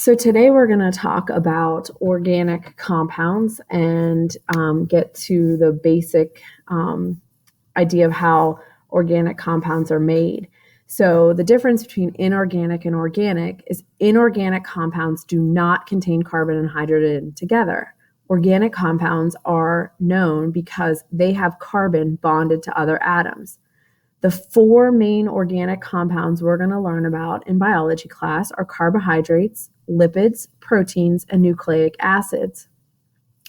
So today we're going to talk about organic compounds and get to the basic idea of how organic compounds are made. So the difference between inorganic and organic is inorganic compounds do not contain carbon and hydrogen together. Organic compounds are known because they have carbon bonded to other atoms. The four main organic compounds we're going to learn about in biology class are carbohydrates, lipids, proteins, and nucleic acids.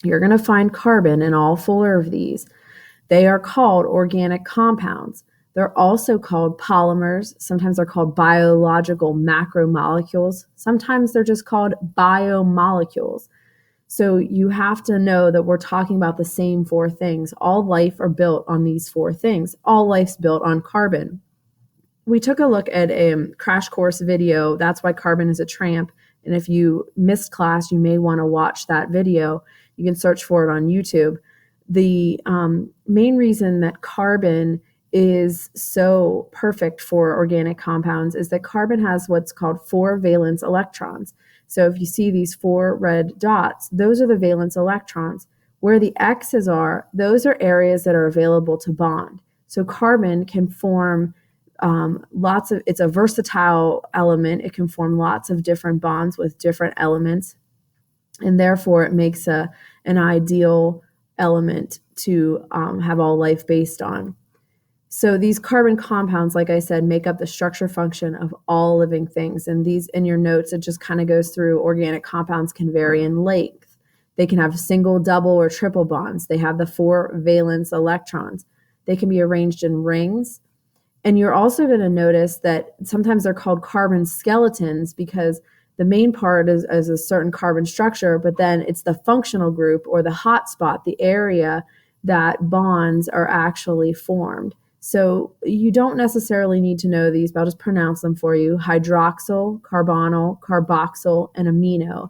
You're going to find carbon in all four of these. They are called organic compounds. They're also called polymers. Sometimes they're called biological macromolecules. Sometimes they're just called biomolecules. So you have to know that we're talking about the same four things. All life are built on these four things. All life's built on carbon. We took a look at a crash course video, That's Why Carbon is a Tramp. And if you missed class, you may want to watch that video. You can search for it on YouTube. The main reason that carbon is so perfect for organic compounds is that carbon has what's called 4 valence electrons. So if you see these 4 red dots, those are the valence electrons. Where the X's are, those are areas that are available to bond. So carbon can form it's a versatile element. It can form lots of different bonds with different elements. And therefore it makes an ideal element to have all life based on. So these carbon compounds, like I said, make up the structure function of all living things. And these, in your notes, it just kind of goes through organic compounds can vary in length. They can have single, double, or triple bonds. They have the 4 valence electrons. They can be arranged in rings. And you're also going to notice that sometimes they're called carbon skeletons because the main part is a certain carbon structure, but then it's the functional group or the hot spot, the area that bonds are actually formed. So you don't necessarily need to know these, but I'll just pronounce them for you. Hydroxyl, carbonyl, carboxyl, and amino.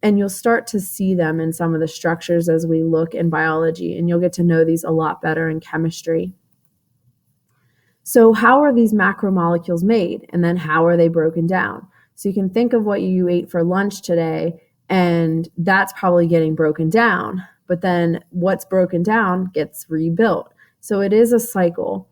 And you'll start to see them in some of the structures as we look in biology, and you'll get to know these a lot better in chemistry. So how are these macromolecules made? And then how are they broken down? So you can think of what you ate for lunch today, and that's probably getting broken down. But then what's broken down gets rebuilt. So it is a cycle.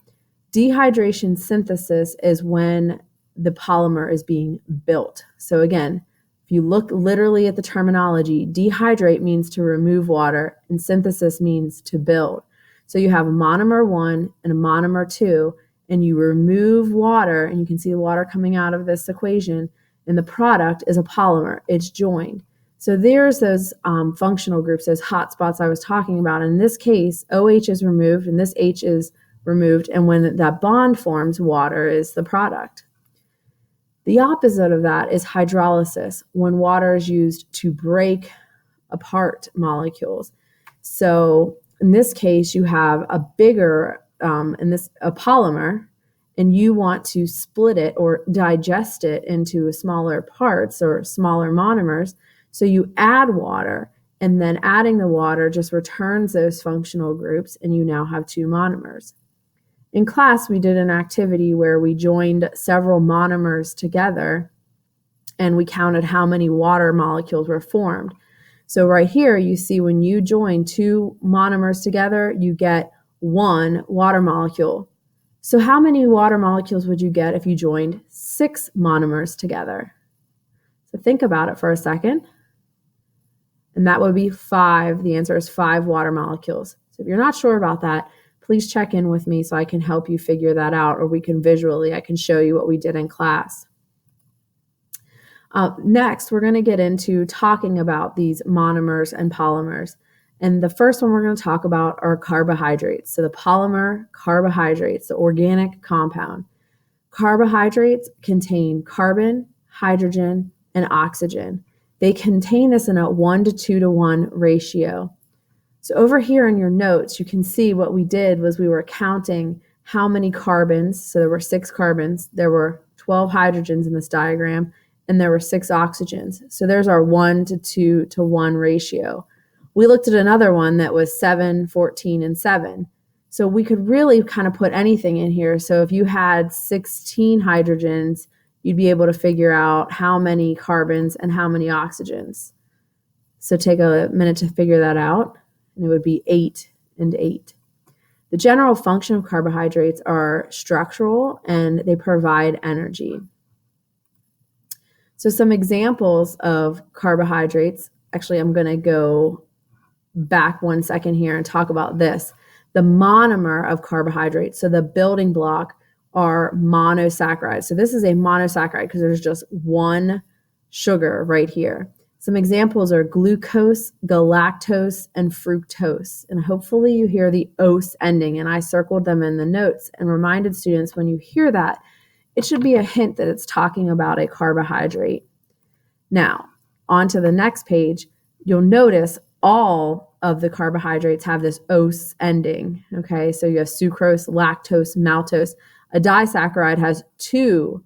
Dehydration synthesis is when the polymer is being built. So again, if you look literally at the terminology, dehydrate means to remove water and synthesis means to build. So you have a monomer 1 and a monomer 2, and you remove water, and you can see the water coming out of this equation, and the product is a polymer. It's joined. So there's those functional groups, those hot spots I was talking about. In this case, OH is removed and this H is removed. And when that bond forms, water is the product. The opposite of that is hydrolysis, when water is used to break apart molecules. So in this case, you have a bigger, a polymer, and you want to split it or digest it into smaller parts or smaller monomers. So you add water, and then adding the water just returns those functional groups, and you now have 2 monomers. In class, we did an activity where we joined several monomers together, and we counted how many water molecules were formed. So right here, you see when you join 2 monomers together, you get 1 water molecule. So how many water molecules would you get if you joined 6 monomers together? So think about it for a second. And that would be 5. The answer is 5 water molecules. So if you're not sure about that, please check in with me so I can help you figure that out, or I can show you what we did in class. Next, we're going to get into talking about these monomers and polymers. And the first one we're going to talk about are carbohydrates. So the polymer carbohydrates, the organic compound. Carbohydrates contain carbon, hydrogen, and oxygen. They contain this in a 1 to 2 to 1 ratio. So over here in your notes, you can see what we did was we were counting how many carbons. So there were 6 carbons. There were 12 hydrogens in this diagram, and there were 6 oxygens. So there's our 1 to 2 to 1 ratio. We looked at another one that was 7, 14, and 7. So we could really kind of put anything in here. So if you had 16 hydrogens, you'd be able to figure out how many carbons and how many oxygens. So take a minute to figure that out, and it would be 8 and 8. The general function of carbohydrates are structural, and they provide energy. So some examples of carbohydrates, actually I'm going to go back 1 second here and talk about this. The monomer of carbohydrates, so the building block, are monosaccharides. So this is a monosaccharide because there's just one sugar right here. Some examples are glucose, galactose, and fructose. And hopefully you hear the ose ending, and I circled them in the notes and reminded students when you hear that, it should be a hint that it's talking about a carbohydrate. Now, on to the next page, you'll notice all of the carbohydrates have this ose ending, okay? So you have sucrose, lactose, maltose. A disaccharide has 2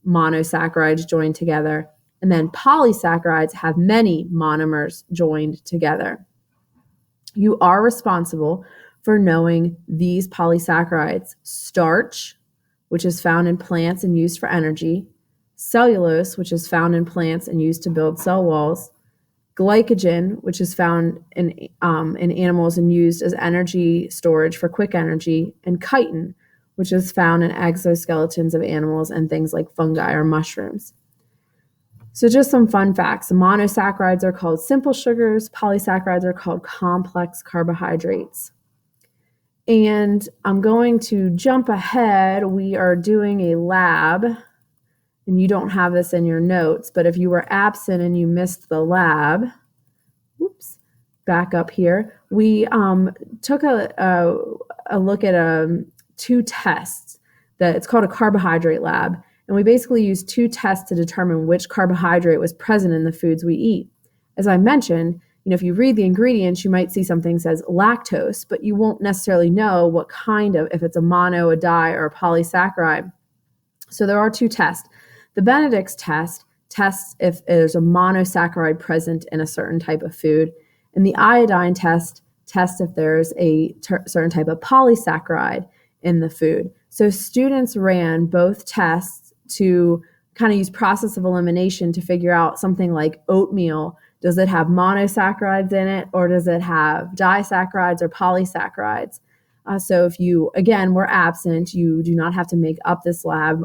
monosaccharides joined together, and then polysaccharides have many monomers joined together. You are responsible for knowing these polysaccharides: starch, which is found in plants and used for energy; cellulose, which is found in plants and used to build cell walls; glycogen, which is found in animals and used as energy storage for quick energy; and chitin, which is found in exoskeletons of animals and things like fungi or mushrooms. So just some fun facts. Monosaccharides are called simple sugars. Polysaccharides are called complex carbohydrates. And I'm going to jump ahead. We are doing a lab, and you don't have this in your notes, but if you were absent and you missed the lab, back up here, we took a look at 2 tests. That it's called a carbohydrate lab, and we basically used 2 tests to determine which carbohydrate was present in the foods we eat. As I mentioned, if you read the ingredients, you might see something says lactose, but you won't necessarily know what kind of, if it's a mono, a di, or a polysaccharide. So there are 2 tests. The Benedict's test tests if there's a monosaccharide present in a certain type of food, and the iodine test tests if there's a certain type of polysaccharide in the food. So students ran both tests to kind of use process of elimination to figure out something like oatmeal. Does it have monosaccharides in it, or does it have disaccharides or polysaccharides? So if you, again, were absent, you do not have to make up this lab.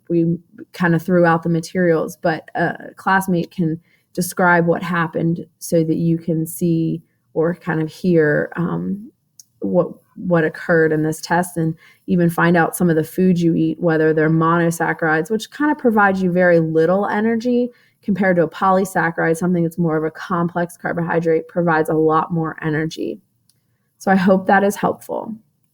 We kind of threw out the materials, but a classmate can describe what happened so that you can see or kind of hear what occurred in this test, and even find out some of the foods you eat, whether they're monosaccharides, which kind of provides you very little energy, compared to a polysaccharide, something that's more of a complex carbohydrate, provides a lot more energy. So I hope that is helpful.